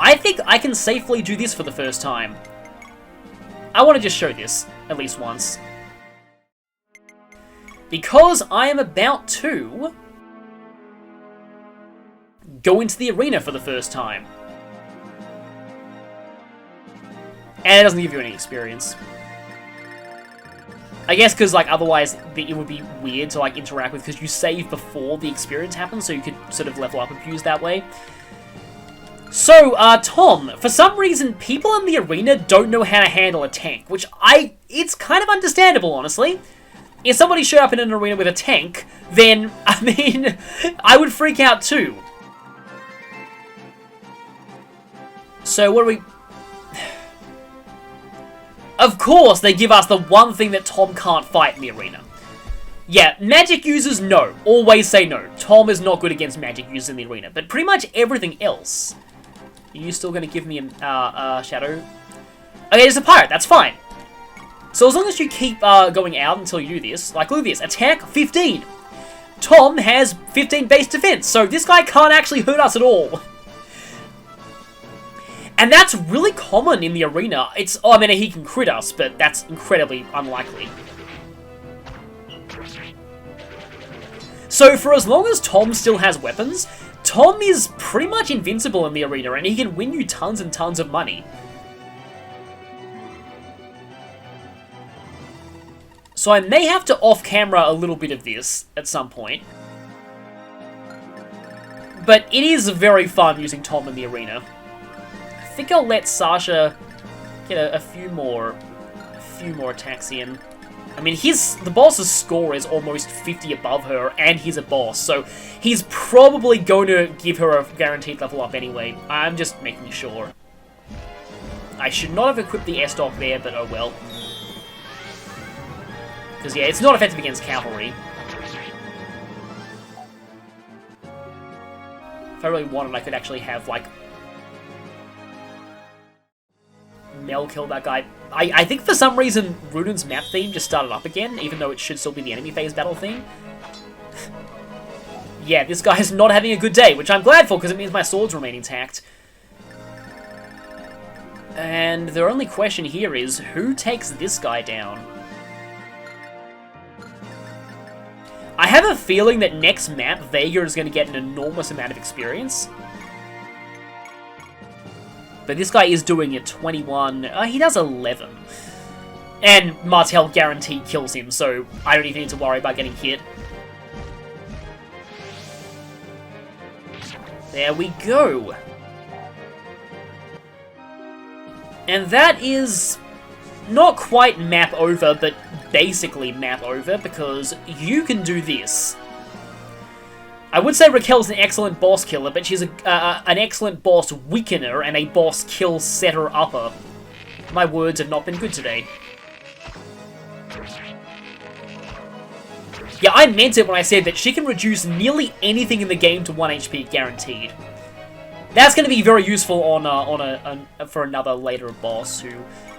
I think I can safely do this for the first time. I want to just show this, at least once. Because I am about to go into the arena for the first time. And it doesn't give you any experience. I guess because, like, otherwise it would be weird to, like, interact with, because you save before the experience happens, so you could sort of level up abuse that way. So, Tom, for some reason, people in the arena don't know how to handle a tank, which it's kind of understandable, honestly. If somebody showed up in an arena with a tank, then, I mean, I would freak out too. So, what do we... Of course, they give us the one thing that Tom can't fight in the arena. Yeah, magic users, no. Always say no. Tom is not good against magic users in the arena. But pretty much everything else... Are you still going to give me a shadow? Okay, it's a pirate. That's fine. So as long as you keep going out until you do this, like look at this. Attack 15. Tom has 15 base defense. So this guy can't actually hurt us at all. And that's really common in the arena. Oh, I mean, he can crit us, but that's incredibly unlikely. So for as long as Tom still has weapons, Tom is pretty much invincible in the arena, and he can win you tons and tons of money. So I may have to off-camera a little bit of this at some point. But it is very fun using Tom in the arena. I think I'll let Sasha get a few more attacks in. I mean, the boss's score is almost 50 above her, and he's a boss, so he's probably going to give her a guaranteed level up anyway. I'm just making sure. I should not have equipped the S-Dock there, but oh well. Because, yeah, it's not effective against cavalry. If I really wanted, I could actually have, like, Mel kill that guy. I think for some reason Rudin's map theme just started up again, even though it should still be the enemy phase battle theme. Yeah, this guy is not having a good day, which I'm glad for, because it means my swords remain intact. And the only question here is, who takes this guy down? I have a feeling that next map, Vega is going to get an enormous amount of experience. But this guy is doing a 21. He does 11. And Martel guaranteed kills him, so I don't even need to worry about getting hit. There we go. And that is not quite map over, but basically map over, because you can do this. I would say Raquel's an excellent boss killer, but she's an excellent boss weakener and a boss kill setter upper. My words have not been good today. Yeah, I meant it when I said that she can reduce nearly anything in the game to 1 HP guaranteed. That's going to be very useful for another later boss who...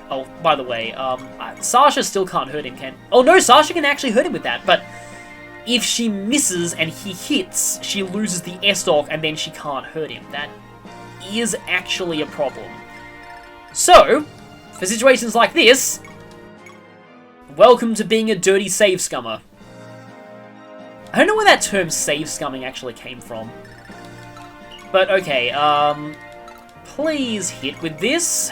Oh, by the way, Sasha still can't hurt him, can... Oh no, Sasha can actually hurt him with that, but... If she misses and he hits, she loses the S-Dock and then she can't hurt him. That is actually a problem. So, for situations like this, welcome to being a dirty save scummer. I don't know where that term save scumming actually came from. But okay, please hit with this.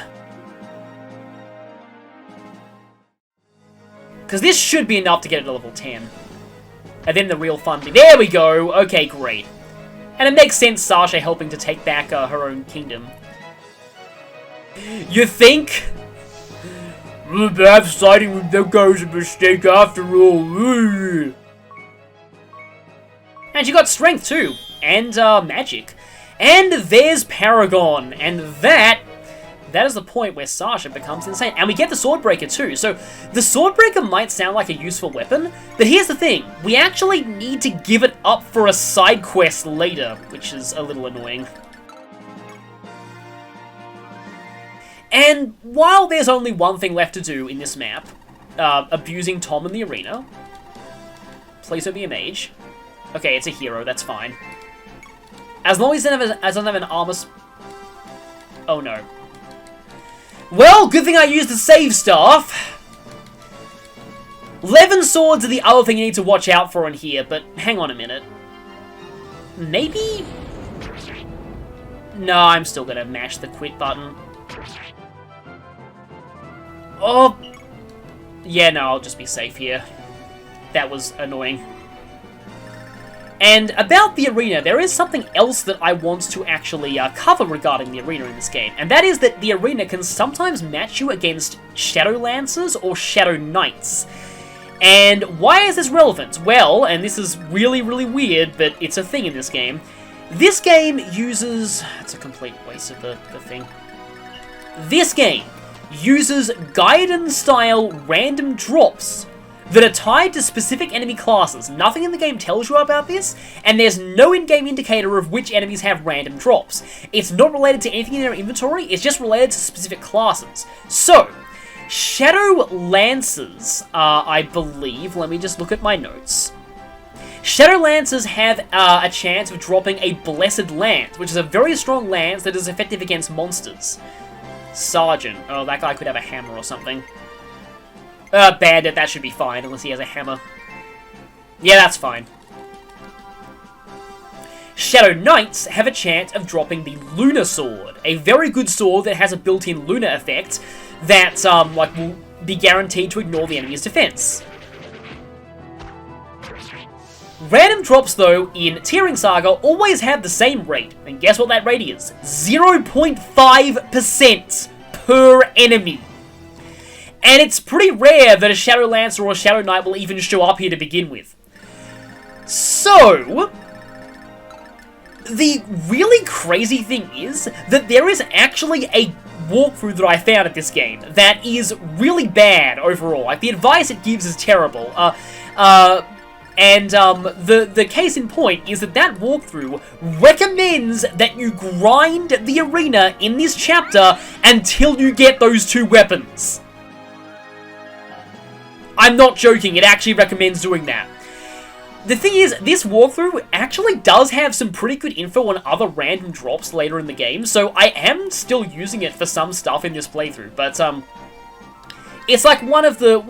Because this should be enough to get it to level 10. And then the real fun thing. There we go! Okay, great. And it makes sense Sasha helping to take back her own kingdom. You think? Perhaps siding with the guy was a mistake after all. And she got strength too. And magic. And there's Paragon. And that is the point where Sasha becomes insane. And we get the Swordbreaker too. So the Swordbreaker might sound like a useful weapon, but here's the thing. We actually need to give it up for a side quest later, which is a little annoying. And while there's only one thing left to do in this map, abusing Tom in the arena. Please don't be a mage. Okay, it's a hero, that's fine. As long as it doesn't have an armor... Oh no. Well, good thing I used the save staff. 11 swords are the other thing you need to watch out for in here, but hang on a minute. Maybe? No, I'm still gonna mash the quit button. Oh! Yeah, no, I'll just be safe here. That was annoying. And about the arena, there is something else that I want to actually cover regarding the arena in this game, and that is that the arena can sometimes match you against Shadow Lancers or Shadow Knights. And why is this relevant? Well, and this is really, really weird, but it's a thing in this game. This game uses... It's a complete waste of the thing. This game uses Gaiden-style random drops that are tied to specific enemy classes. Nothing in the game tells you about this, and there's no in-game indicator of which enemies have random drops. It's not related to anything in their inventory, it's just related to specific classes. So, Shadow Lancers, I believe, let me just look at my notes. Shadow Lancers have a chance of dropping a Blessed Lance, which is a very strong lance that is effective against monsters. Sergeant. Oh, that guy could have a hammer or something. Bandit, that should be fine, unless he has a hammer. Yeah, that's fine. Shadow Knights have a chance of dropping the Lunar Sword, a very good sword that has a built-in Lunar effect that, will be guaranteed to ignore the enemy's defense. Random drops, though, in TearRing Saga always have the same rate, and guess what that rate is? 0.5% per enemy. And it's pretty rare that a Shadow Lancer or a Shadow Knight will even show up here to begin with. So, the really crazy thing is that there is actually a walkthrough that I found at this game that is really bad overall. Like, the advice it gives is terrible. The case in point is that walkthrough recommends that you grind the arena in this chapter until you get those 2 weapons. I'm not joking, it actually recommends doing that. The thing is, this walkthrough actually does have some pretty good info on other random drops later in the game, so I am still using it for some stuff in this playthrough, but, it's like one of the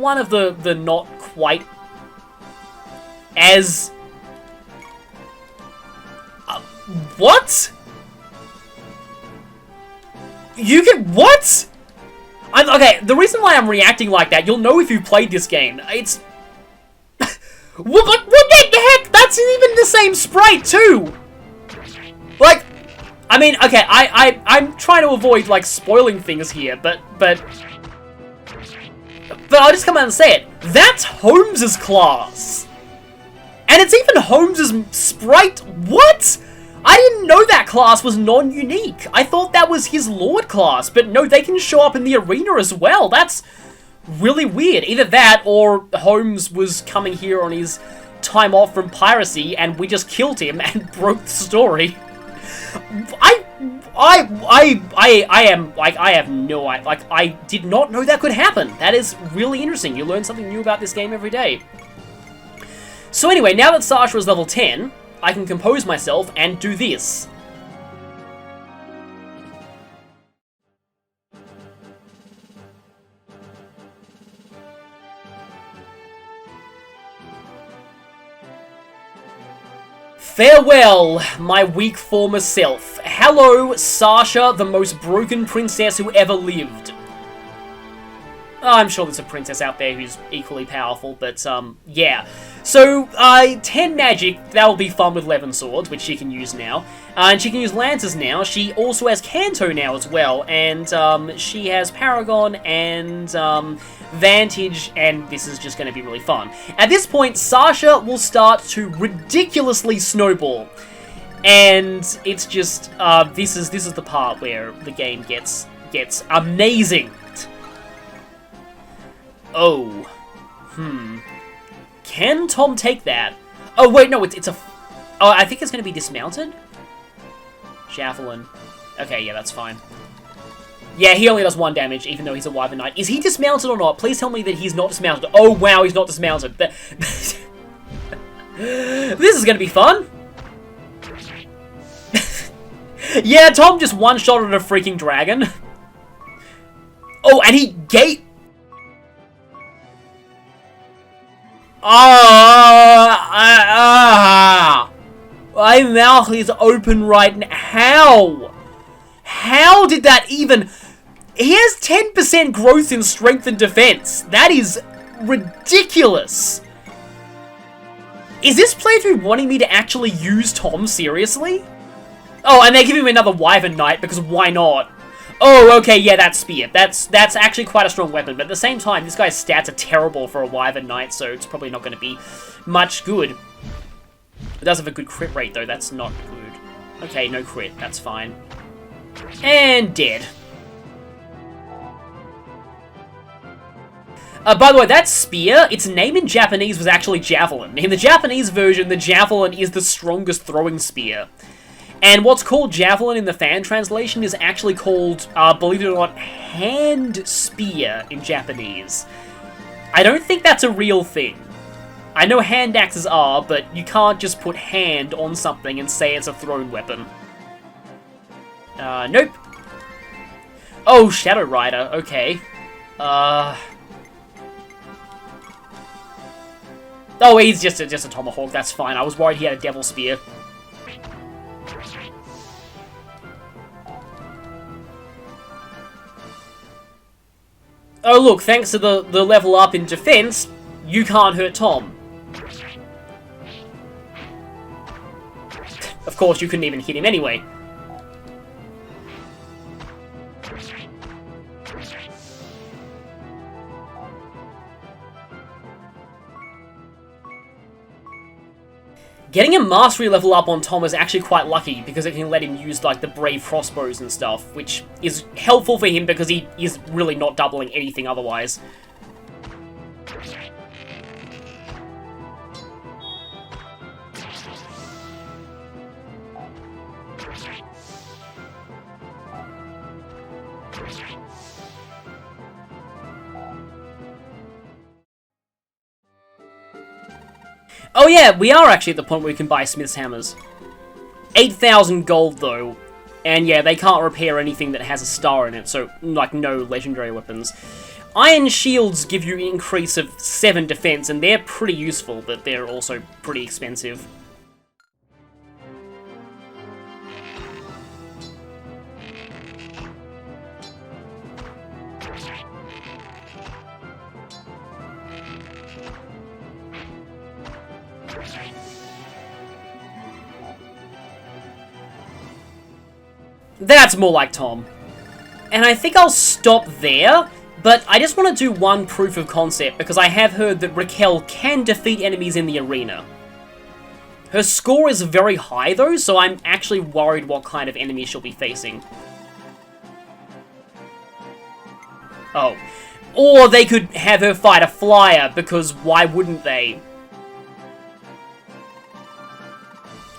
not quite as... what? You can... what? Okay, the reason why I'm reacting like that, you'll know if you've played this game. It's... what the heck? That's even the same sprite, too! Like, I mean, okay, I'm trying to avoid, like, spoiling things here, but I'll just come out and say it. That's Holmes's class! And it's even Holmes's sprite. What? I didn't know that class was non-unique. I thought that was his Lord class, but no, they can show up in the arena as well. That's really weird. Either that, or Holmes was coming here on his time off from piracy, and we just killed him and broke the story. I have no idea. Like, I did not know that could happen. That is really interesting. You learn something new about this game every day. So anyway, now that Sasha is level 10, I can compose myself and do this. Farewell, my weak former self. Hello, Sasha, the most broken princess who ever lived. I'm sure there's a princess out there who's equally powerful, but, yeah. So, 10 magic, that'll be fun with 11 swords, which she can use now. And she can use lances now. She also has Kanto now as well, and, she has Paragon and, Vantage, and this is just going to be really fun. At this point, Sasha will start to ridiculously snowball. And it's just, this is the part where the game gets amazing. Oh. Can Tom take that? Oh, wait, no, it's a... oh, I think it's going to be dismounted? Javelin. Okay, yeah, that's fine. Yeah, he only does 1 damage, even though he's a Wyvern Knight. Is he dismounted or not? Please tell me that he's not dismounted. Oh, wow, he's not dismounted. This is going to be fun. Yeah, Tom just one-shotted a freaking dragon. Oh, and he gave... My mouth is open right now. How? How did that even... He has 10% growth in strength and defense. That is ridiculous. Is this playthrough wanting me to actually use Tom seriously? Oh, and they're giving me another Wyvern Knight, because why not? Oh, okay, yeah, that's Spear. That's actually quite a strong weapon, but at the same time, this guy's stats are terrible for a Wyvern Knight, so it's probably not going to be much good. It does have a good crit rate, though. That's not good. Okay, no crit. That's fine. And dead. By the way, that spear, its name in Japanese was actually Javelin. In the Japanese version, the Javelin is the strongest throwing spear. And what's called Javelin in the fan translation is actually called, believe it or not, Hand Spear in Japanese. I don't think that's a real thing. I know hand axes are, but you can't just put hand on something and say it's a thrown weapon. Nope. Oh, Shadow Rider, okay. Oh, he's just a tomahawk, that's fine. I was worried he had a devil spear. Oh look, thanks to the level up in defense, you can't hurt Tom. Of course, you couldn't even hit him anyway. Getting a mastery level up on Tom is actually quite lucky, because it can let him use, like, the brave crossbows and stuff, which is helpful for him because he is really not doubling anything otherwise. Oh yeah, we are actually at the point where we can buy Smith's Hammers. 8,000 gold though, and yeah, they can't repair anything that has a star in it, so like no legendary weapons. Iron Shields give you an increase of 7 defense, and they're pretty useful, but they're also pretty expensive. That's more like Tom. And I think I'll stop there, but I just want to do one proof of concept, because I have heard that Raquel can defeat enemies in the arena. Her score is very high though, so I'm actually worried what kind of enemy she'll be facing. Oh. Or they could have her fight a flyer, because why wouldn't they?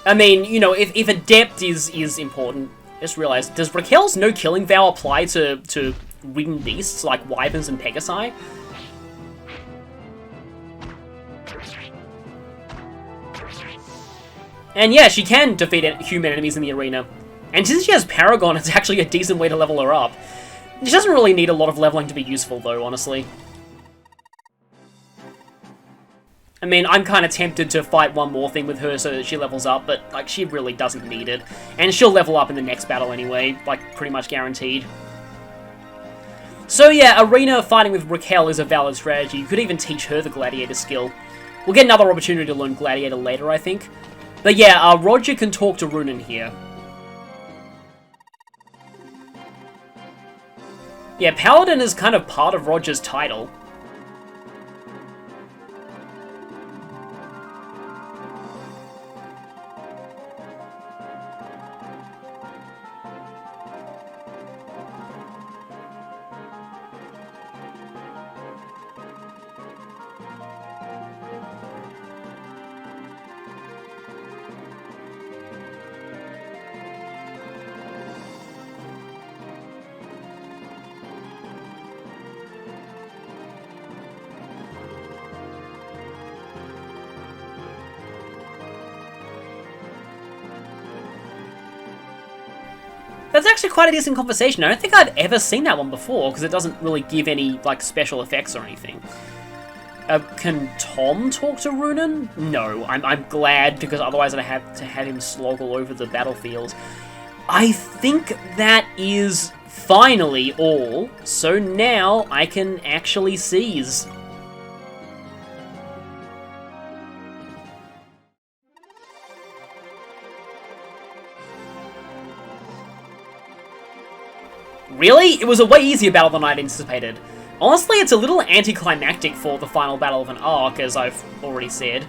I mean, you know, if Adept is important. Just realized, does Raquel's no-killing vow apply to winged beasts like wyverns and pegasi? And yeah, she can defeat human enemies in the arena. And since she has Paragon, it's actually a decent way to level her up. She doesn't really need a lot of leveling to be useful though, honestly. I mean, I'm kind of tempted to fight one more thing with her so that she levels up, but, like, she really doesn't need it. And she'll level up in the next battle anyway, like, pretty much guaranteed. So yeah, arena fighting with Raquel is a valid strategy. You could even teach her the Gladiator skill. We'll get another opportunity to learn Gladiator later, I think. But yeah, Roger can talk to Runan here. Yeah, Paladin is kind of part of Roger's title. That's actually quite a decent conversation. I don't think I've ever seen that one before, because it doesn't really give any, like, special effects or anything. Can Tom talk to Runan? No, I'm glad, because otherwise I'd have to have him slog all over the battlefield. I think that is finally all, so now I can actually seize. Really? It was a way easier battle than I'd anticipated. Honestly, it's a little anticlimactic for the final battle of an arc, as I've already said.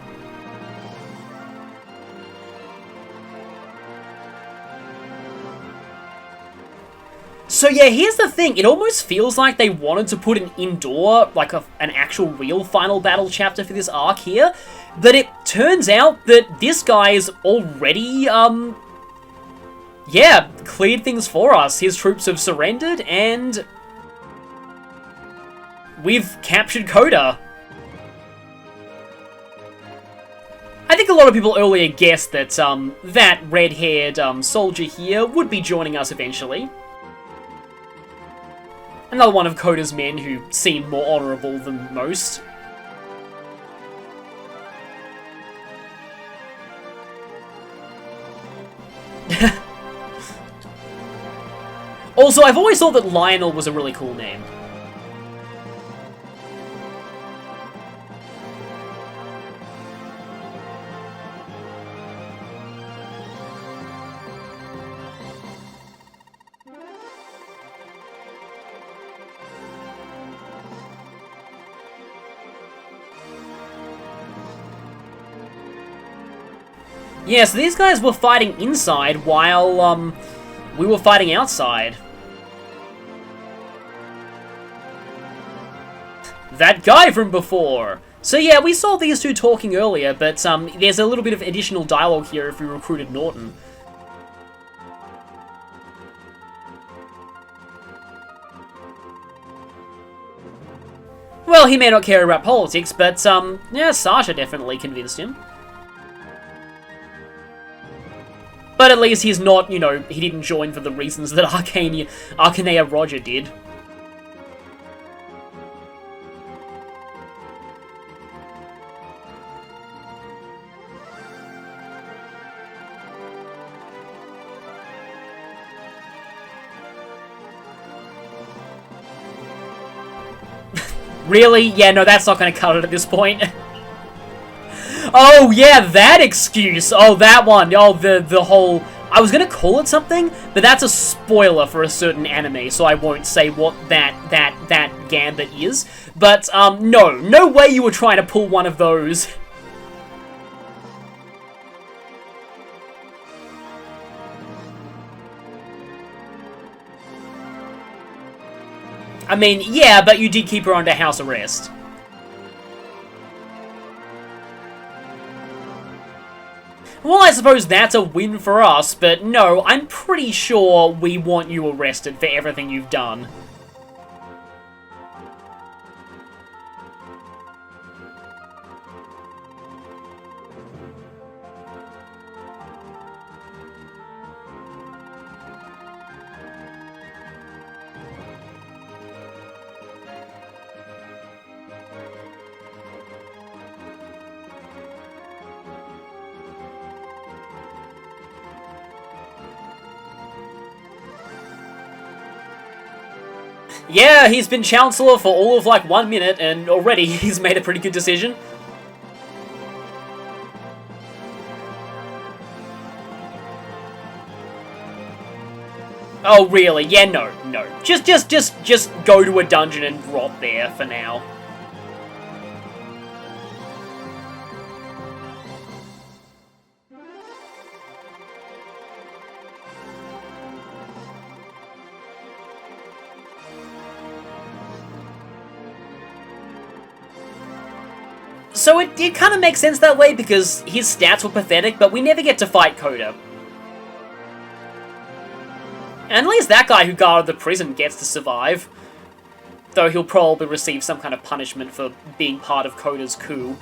So yeah, here's the thing. It almost feels like they wanted to put an indoor, like an actual real final battle chapter for this arc here. But it turns out that this guy is already, yeah, cleared things for us. His troops have surrendered, and we've captured Coda. I think a lot of people earlier guessed that, that red-haired, soldier here would be joining us eventually. Another one of Coda's men who seemed more honourable than most. Also, I've always thought that Lionel was a really cool name. Yeah, so these guys were fighting inside while, we were fighting outside. That guy from before! So yeah, we saw these two talking earlier, but, there's a little bit of additional dialogue here if we recruited Norton. Well, he may not care about politics, but, yeah, Sasha definitely convinced him. But at least he's not, you know, he didn't join for the reasons that Arcanea Roger did. Really? Yeah, no, that's not going to cut it at this point. Oh, yeah, that excuse. Oh, that one. Oh, the whole... I was going to call it something, but that's a spoiler for a certain anime, so I won't say what that gambit is. But, no way you were trying to pull one of those. I mean, yeah, but you did keep her under house arrest. Well, I suppose that's a win for us, but no, I'm pretty sure we want you arrested for everything you've done. Yeah, he's been Chancellor for all of, like, 1 minute, and already he's made a pretty good decision. Oh, really? Yeah, no. Just go to a dungeon and rot there for now. So it kind of makes sense that way, because his stats were pathetic, but we never get to fight Coda. And at least that guy who guarded the prison gets to survive. Though he'll probably receive some kind of punishment for being part of Coda's coup.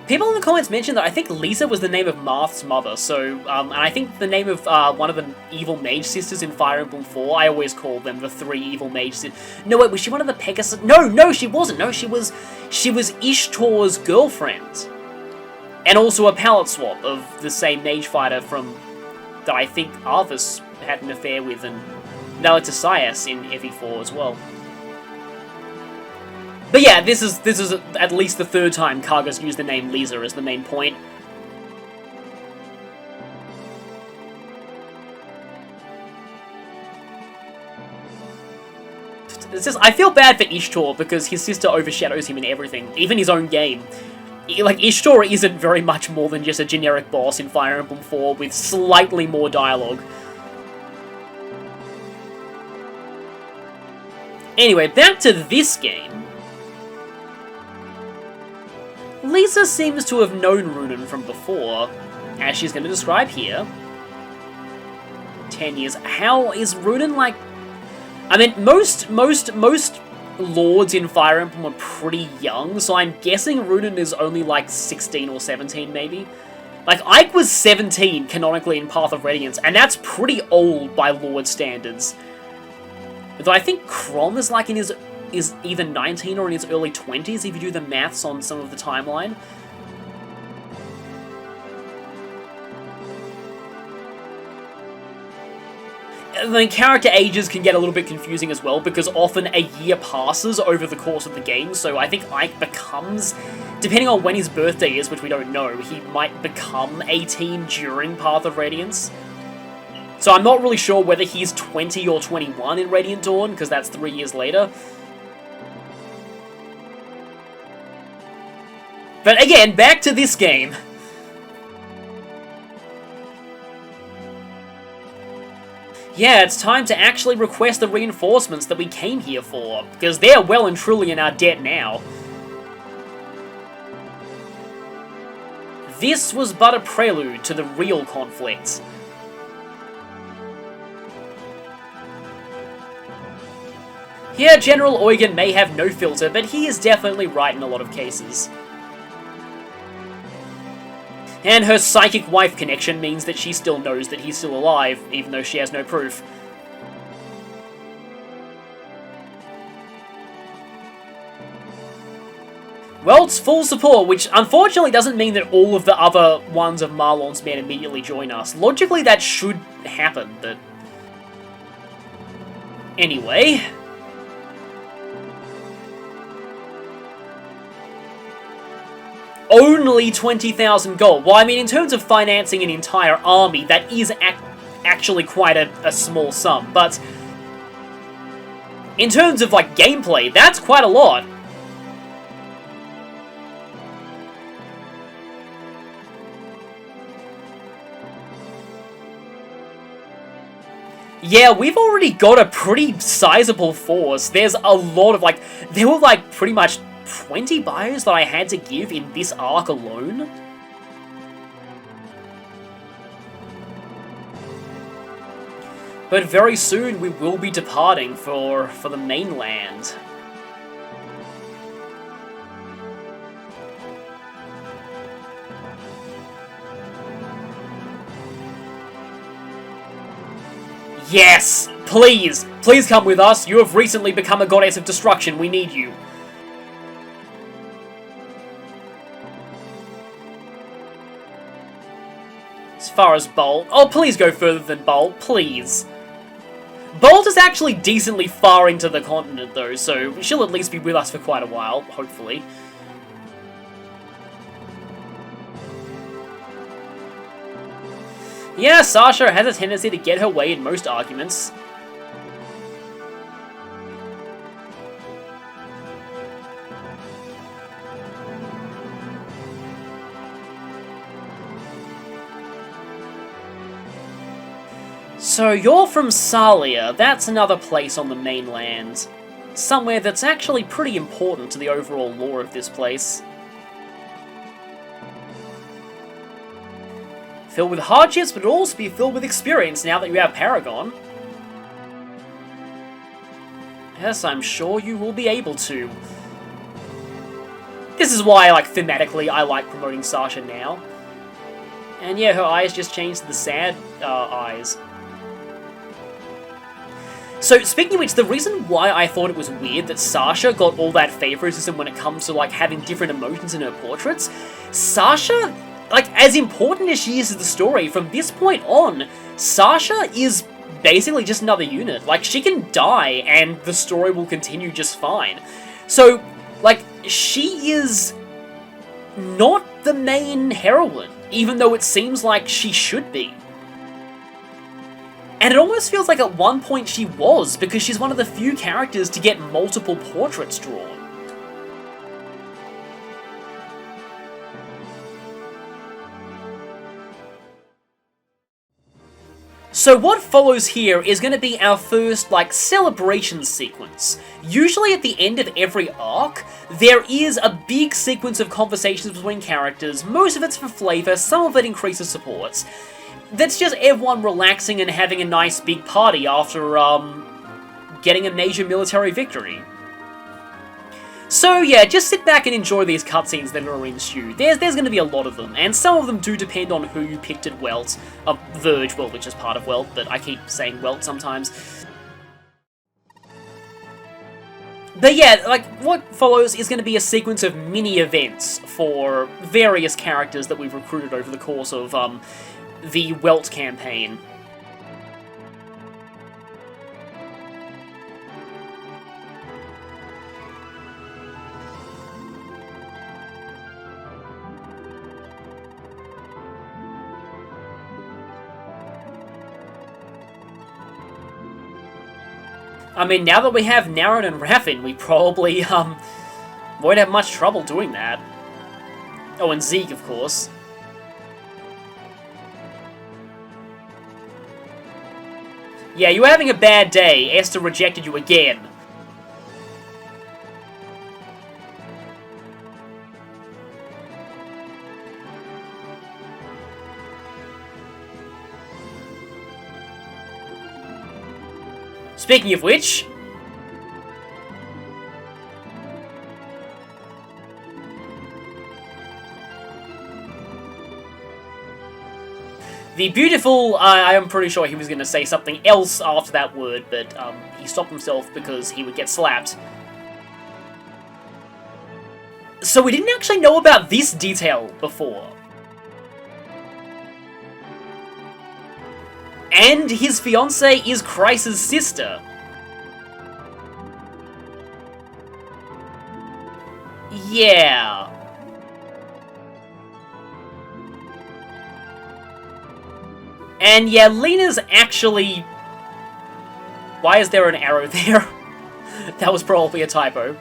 People in the comments mentioned that I think Lisa was the name of Marth's mother, so, and I think the name of one of the evil mage sisters in Fire Emblem 4, I always call them the 3 evil mage sisters. No, wait, was she one of the Pegasus? No, she wasn't. No, she was Ishtor's girlfriend. And also a palette swap of the same mage fighter from, that I think Arthas had an affair with, and Nalitasias in FE4 as well. But yeah, this is at least the 3rd time Kaga's used the name Lisa as the main point. It's just, I feel bad for Ishtor because his sister overshadows him in everything, even his own game. Like, Ishtor isn't very much more than just a generic boss in Fire Emblem 4 with slightly more dialogue. Anyway, back to this game. Lisa seems to have known Runen from before, as she's going to describe here. 10 years. How is Runen like... I mean, most lords in Fire Emblem are pretty young, so I'm guessing Runen is only like 16 or 17 maybe. Like, Ike was 17 canonically in Path of Radiance, and that's pretty old by lord standards. Though I think Chrom is like in his... is either 19 or in his early 20s if you do the maths on some of the timeline. I mean, character ages can get a little bit confusing as well, because often a year passes over the course of the game, so I think Ike becomes, depending on when his birthday is, which we don't know, he might become 18 during Path of Radiance. So I'm not really sure whether he's 20 or 21 in Radiant Dawn, because that's 3 years later. But again, back to this game. Yeah, it's time to actually request the reinforcements that we came here for, because they're well and truly in our debt now. This was but a prelude to the real conflict. Here, General Eugen may have no filter, but he is definitely right in a lot of cases. And her psychic wife connection means that she still knows that he's still alive, even though she has no proof. Welt's full support, which unfortunately doesn't mean that all of the other ones of Marlon's men immediately join us. Logically that should happen, but... Anyway... Only 20,000 gold. Well, I mean, in terms of financing an entire army, that is actually quite a small sum, but... In terms of, like, gameplay, that's quite a lot. Yeah, we've already got a pretty sizable force. There's a lot of, like... There were, like, pretty much 20 bios that I had to give in this arc alone? But very soon we will be departing for the mainland. Yes! Please! Please come with us! You have recently become a goddess of destruction. We need you. As far as Bolt... Oh, please go further than Bolt, please. Bolt is actually decently far into the continent, though, so she'll at least be with us for quite a while, hopefully. Yeah, Sasha has a tendency to get her way in most arguments. So you're from Salia, that's another place on the mainland. Somewhere that's actually pretty important to the overall lore of this place. Filled with hardships, but it'll also be filled with experience now that you have Paragon. Yes, I'm sure you will be able to. This This is why, like, thematically, I like promoting Sasha now. And yeah, her eyes just changed to the sad eyes. So, speaking of which, the reason why I thought it was weird that Sasha got all that favoritism when it comes to, like, having different emotions in her portraits, Sasha, like, as important as she is to the story, from this point on, Sasha is basically just another unit. Like, she can die, and the story will continue just fine. So, like, she is not the main heroine, even though it seems like she should be. And it almost feels like at one point she was, because she's one of the few characters to get multiple portraits drawn. So what follows here is going to be our first, like, celebration sequence. Usually at the end of every arc, there is a big sequence of conversations between characters. Most of it's for flavor, some of it increases supports. That's just everyone relaxing and having a nice big party after, getting a major military victory. So yeah, just sit back and enjoy these cutscenes that are ensue. There's going to be a lot of them, and some of them do depend on who you picked at Wellt. Verge, well, which is part of Wellt, but I keep saying Wellt sometimes. But yeah, like, what follows is going to be a sequence of mini-events for various characters that we've recruited over the course of, the Weltt campaign. I mean, now that we have Naren and Raffin, we probably, won't have much trouble doing that. Oh, and Zeke, of course. Yeah, you were having a bad day. Esther rejected you again. Speaking of which... the beautiful, I am pretty sure he was going to say something else after that word, but he stopped himself because he would get slapped. So we didn't actually know about this detail before. And his fiancée is Chrysa's sister. Yeah. And yeah, Lena's actually... why is there an arrow there? That was probably a typo.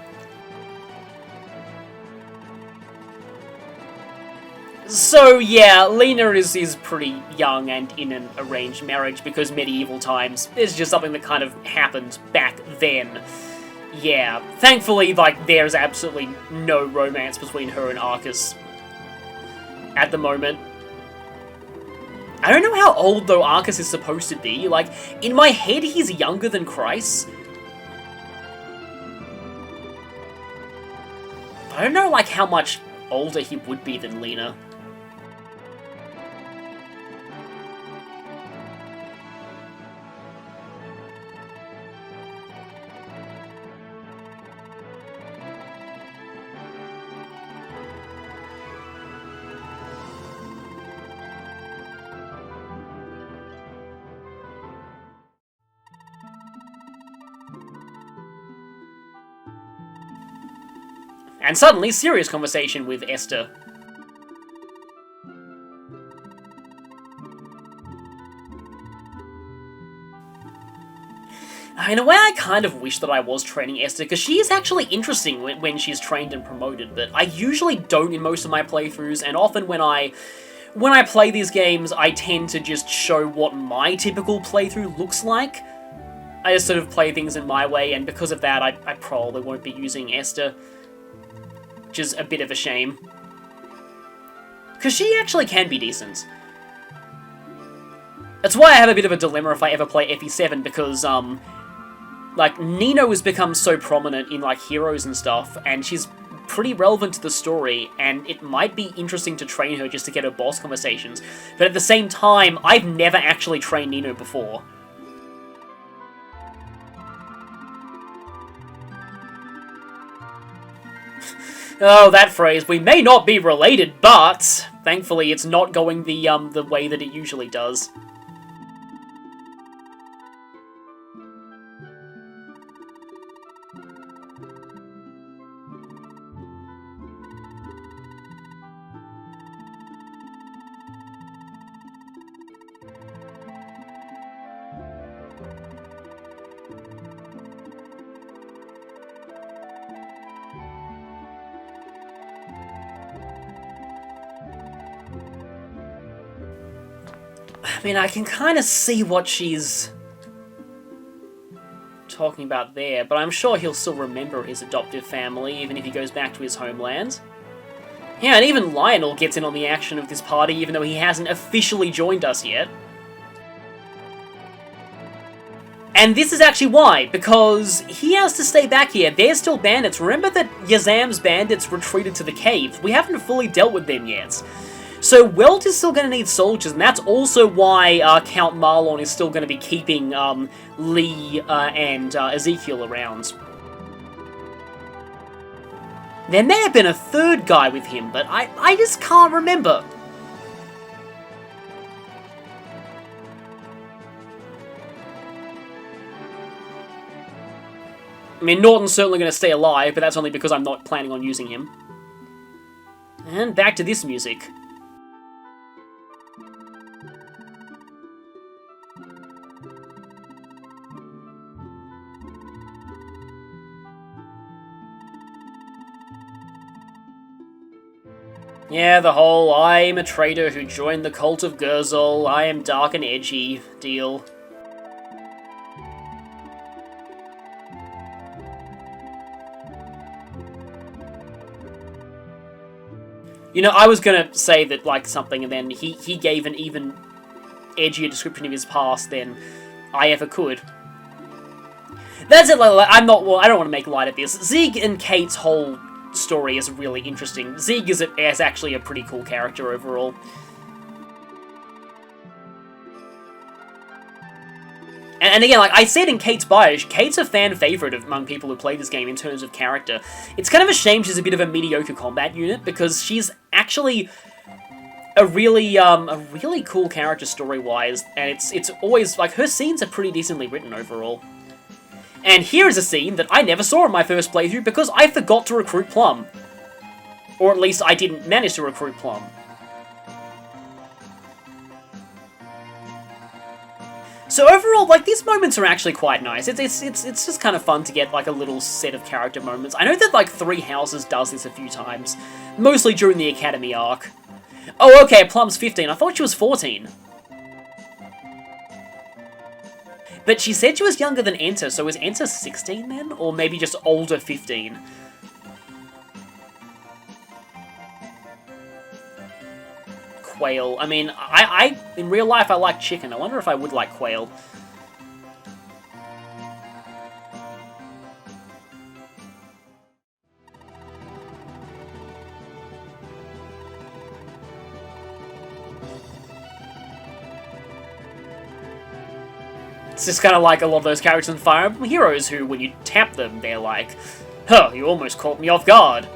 So yeah, Lena is pretty young and in an arranged marriage because medieval times is just something that kind of happened back then. Yeah, thankfully, like, there's absolutely no romance between her and Arcus at the moment. I don't know how old, though, Arcus is supposed to be. Like, in my head, he's younger than Chryse. I don't know, like, how much older he would be than Lena. And suddenly, serious conversation with Esther. In a way, I kind of wish that I was training Esther, because she is actually interesting when she's trained and promoted, but I usually don't in most of my playthroughs, and often when I play these games, I tend to just show what my typical playthrough looks like. I just sort of play things in my way, and because of that, I probably won't be using Esther. Which is a bit of a shame. Because she actually can be decent. That's why I have a bit of a dilemma if I ever play FE7, because, like, Nino has become so prominent in, like, Heroes and stuff, and she's pretty relevant to the story, and it might be interesting to train her just to get her boss conversations. But at the same time, I've never actually trained Nino before. Oh, that phrase. We may not be related, but thankfully it's not going the way that it usually does. I mean, I can kind of see what she's talking about there, but I'm sure he'll still remember his adoptive family, even if he goes back to his homeland. Yeah, and even Lionel gets in on the action of this party, even though he hasn't officially joined us yet. And this is actually why, because he has to stay back here. They're still bandits. Remember that Yazam's bandits retreated to the cave. We haven't fully dealt with them yet. So Wellt is still going to need soldiers, and that's also why Count Marlon is still going to be keeping Lee and Ezekiel around. There may have been a third guy with him, but I just can't remember. I mean, Norton's certainly going to stay alive, but that's only because I'm not planning on using him. And back to this music. Yeah, the whole I am a traitor who joined the cult of Gurzel, I am dark and edgy deal. You know, I was gonna say that, like, something, and then he gave an even edgier description of his past than I ever could. That's it, like, I don't want to make light of this. Zig and Kate's whole story is really interesting. Zig is actually a pretty cool character overall. And again, like I said in Kate's bio, Kate's a fan favorite among people who play this game in terms of character. It's kind of a shame she's a bit of a mediocre combat unit, because she's actually a really cool character story-wise, and it's always, like, her scenes are pretty decently written overall. And here is a scene that I never saw in my first playthrough because I forgot to recruit Plum. Or at least I didn't manage to recruit Plum. So overall, like, these moments are actually quite nice. It's just kind of fun to get, like, a little set of character moments. I know that, like, Three Houses does this a few times. Mostly during the Academy arc. Oh, okay, Plum's 15. I thought she was 14. But she said she was younger than Enter, so was Enter 16 then? Or maybe just older 15? Quail. I mean, in real life I like chicken. I wonder if I would like quail. It's just kind of like a lot of those characters in Fire Emblem Heroes who, when you tap them, they're like, huh, you almost caught me off guard.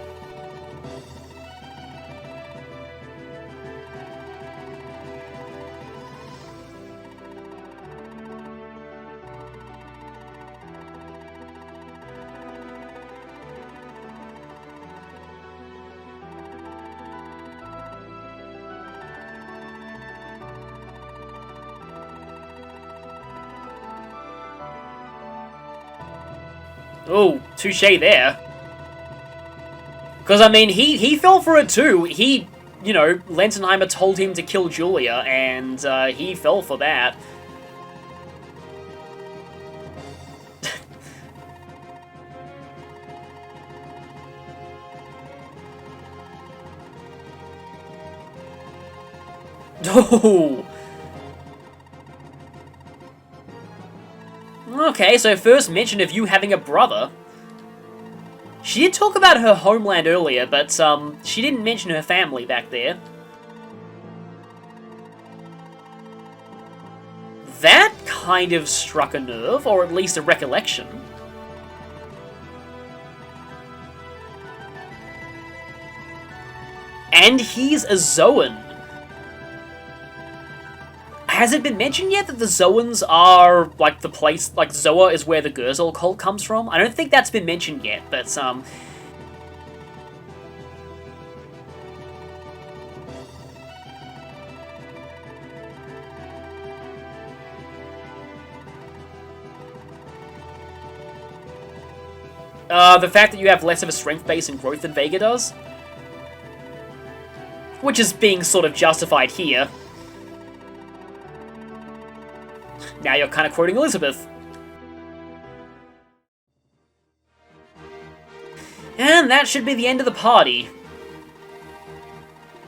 Oh, touche there. Because, I mean, he fell for it too. He, you know, Lentenheimer told him to kill Julia, and he fell for that. Oh! Okay, so first mention of you having a brother. She did talk about her homeland earlier, but she didn't mention her family back there. That kind of struck a nerve, or at least a recollection. And he's a Zoan. Has it been mentioned yet that the Zoans are, like, the place, like, Zoa is where the Gerzel cult comes from? I don't think that's been mentioned yet, but, the fact that you have less of a strength base and growth than Vega does? Which is being sort of justified here. Now you're kind of quoting Elizabeth. And that should be the end of the party.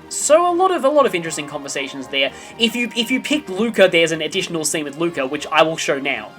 So a lot of interesting conversations there. If you picked Luca, there's an additional scene with Luca, which I will show now.